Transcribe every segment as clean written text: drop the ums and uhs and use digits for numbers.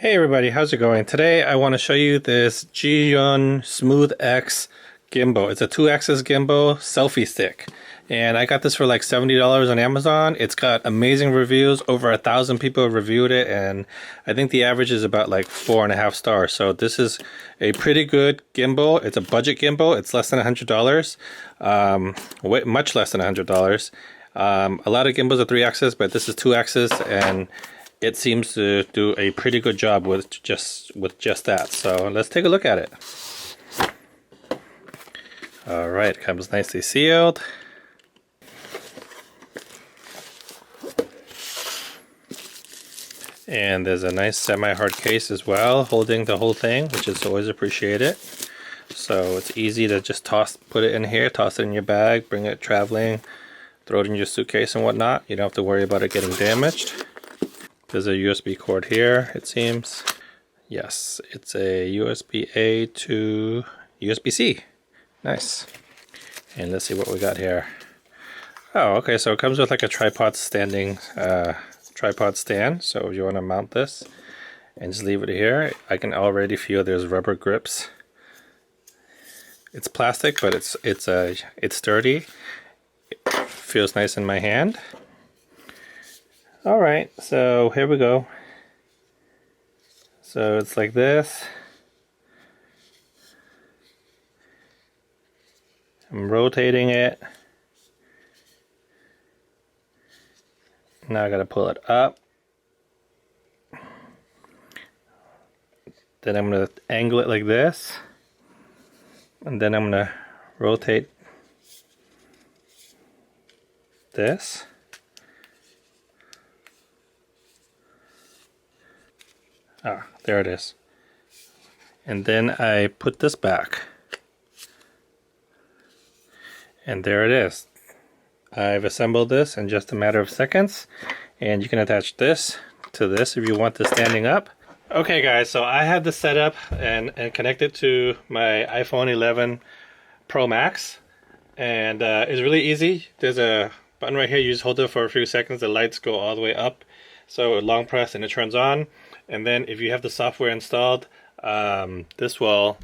Hey everybody, how's it going? Today I want to show you this ZhiYun Smooth X gimbal. It's a 2-axis gimbal selfie stick. And I got this for like $70 on Amazon. It's got amazing reviews. Over 1,000 people have reviewed it, and I think the average is about like 4.5 stars. So this is a pretty good gimbal. It's a budget gimbal. It's less than $100. Much less than $100. A lot of gimbals are 3-axis, but this is 2-axis, and it seems to do a pretty good job with just that. So let's take a look at it. All right, comes nicely sealed. And there's a nice semi-hard case as well, holding the whole thing, which is always appreciated. So it's easy to just put it in here, toss it in your bag, bring it traveling, throw it in your suitcase and whatnot. You don't have to worry about it getting damaged. There's a USB cord here, it seems. Yes, it's a USB-A to USB-C. Nice. And let's see what we got here. Oh, okay, so it comes with like a tripod stand. So if you want to mount this and just leave it here, I can already feel there's rubber grips. It's plastic, but it's sturdy. It feels nice in my hand. All right, so here we go. So it's like this. I'm rotating it. Now I gotta pull it up. Then I'm gonna angle it like this. And then I'm gonna rotate this. Ah, there it is. And then I put this back. And there it is. I've assembled this in just a matter of seconds. And you can attach this to this if you want this standing up. Okay guys, so I have this set up and connected to my iPhone 11 Pro Max. And it's really easy. There's a button right here. You just hold it for a few seconds. The lights go all the way up. So long press and it turns on. And then if you have the software installed, this will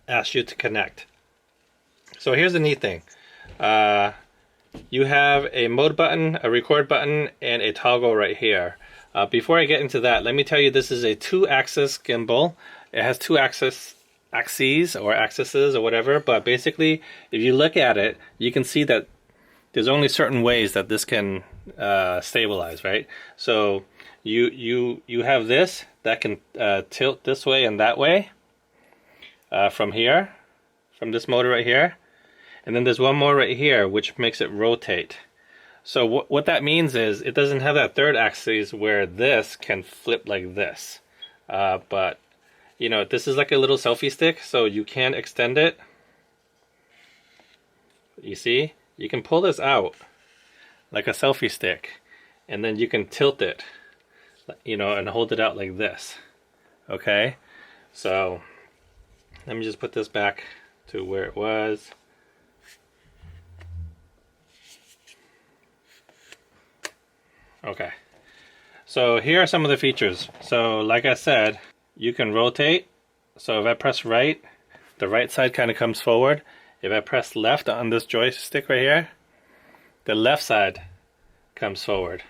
ask you to connect. So here's the neat thing. You have a mode button, a record button, and a toggle right here. Before I get into that, let me tell you this is a 2-axis gimbal. It has 2 axes or whatever, but basically if you look at it, you can see that there's only certain ways that this can stabilize, right? So you have this that can tilt this way and that way from here, from this motor right here. And then there's one more right here which makes it rotate. So what that means is it doesn't have that 3rd axis where this can flip like this. But you know, this is like a little selfie stick, so you can extend it. You see? You can pull this out like a selfie stick, and then you can tilt it, you know, and hold it out like this. Okay? So let me just put this back to where it was. Okay, so here are some of the features. So like I said, you can rotate. So if I press right, the right side kind of comes forward. If I press left on this joystick right here, the left side comes forward.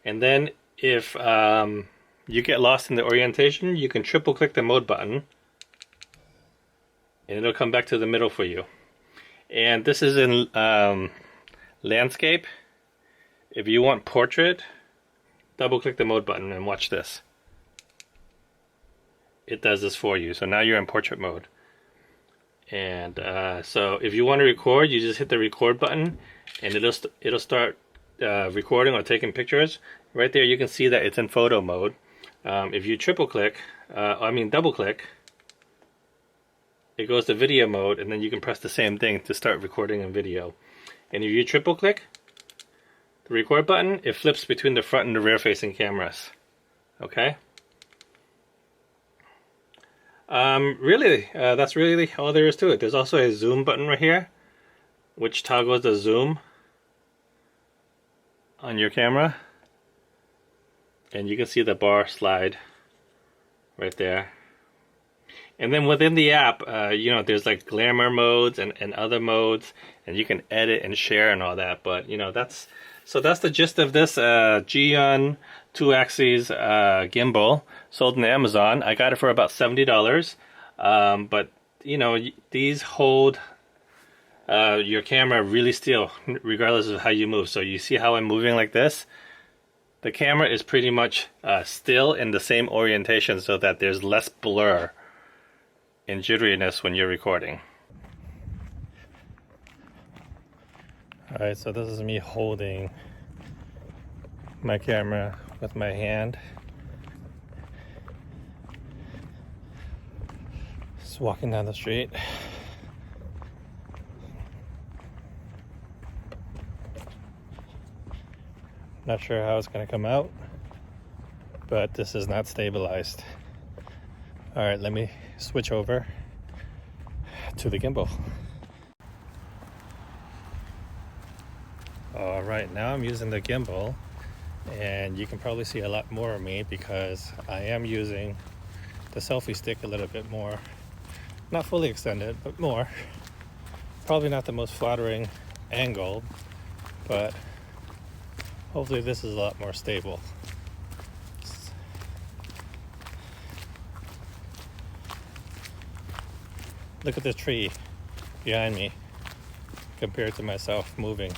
And then if you get lost in the orientation, you can triple click the mode button and it'll come back to the middle for you. And this is in landscape. If you want portrait, double click the mode button and watch this. It does this for you. So now you're in portrait mode. And so if you want to record, you just hit the record button and it'll start recording or taking pictures. Right there you can see that it's in photo mode. If you double click, it goes to video mode, and then you can press the same thing to start recording in video. And if you triple click the record button, it flips between the front and the rear facing cameras. Okay? Really, that's really all there is to it. There's also a zoom button right here, which toggles the zoom on your camera. And you can see the bar slide right there. And then within the app, you know, there's like glamour modes and other modes, and you can edit and share and all that. But you know, that's the gist of this ZhiYun 2-axis gimbal sold on Amazon. I got it for about $70. But you know, these hold your camera really still, regardless of how you move. So you see how I'm moving like this? The camera is pretty much still in the same orientation so that there's less blur and jitteriness when you're recording. Alright, so this is me holding my camera with my hand. Just walking down the street. Not sure how it's going to come out, but this is not stabilized. All right, let me switch over to the gimbal. All right, now I'm using the gimbal, and you can probably see a lot more of me because I am using the selfie stick a little bit more. Not fully extended, but more. Probably not the most flattering angle, but hopefully this is a lot more stable. Look at the tree behind me compared to myself moving.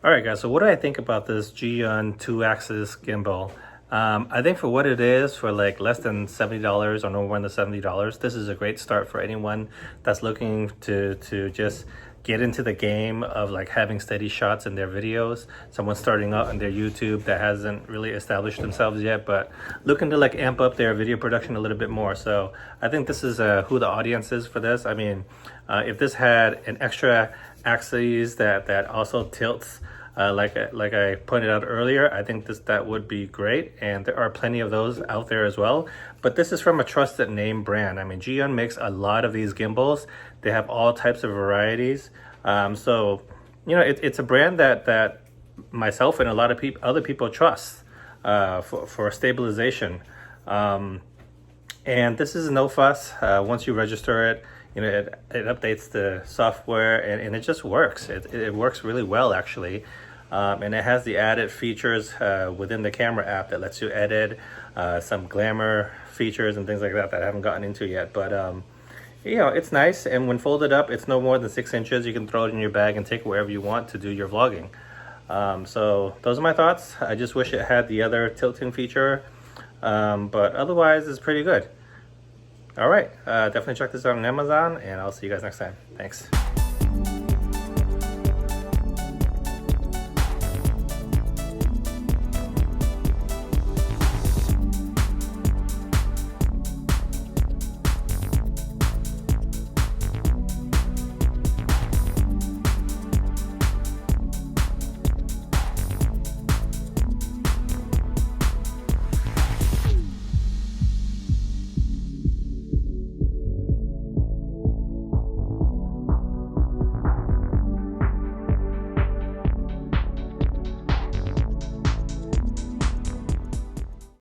Alright guys, so what do I think about this ZhiYun 2-axis gimbal? I think for what it is, for like less than $70 or no more than $70, this is a great start for anyone that's looking to just get into the game of like having steady shots in their videos. Someone starting out on their YouTube that hasn't really established themselves yet, but looking to like amp up their video production a little bit more. So I think this is who the audience is for this. I mean, if this had an extra axis that also tilts, like I pointed out earlier, I think that would be great, and there are plenty of those out there as well. But this is from a trusted name brand. I mean, ZhiYun makes a lot of these gimbals. They have all types of varieties. So you know, it's a brand that myself and a lot of other people trust for stabilization. And this is no fuss. Once you register it, you know, it updates the software, and it just works. It works really well, actually. And it has the added features within the camera app that lets you edit some glamour features and things like that I haven't gotten into yet. But you know, it's nice, and when folded up, it's no more than 6 inches. You can throw it in your bag and take it wherever you want to do your vlogging. So those are my thoughts. I just wish it had the other tilting feature, but otherwise it's pretty good. All right, definitely check this out on Amazon, and I'll see you guys next time. Thanks.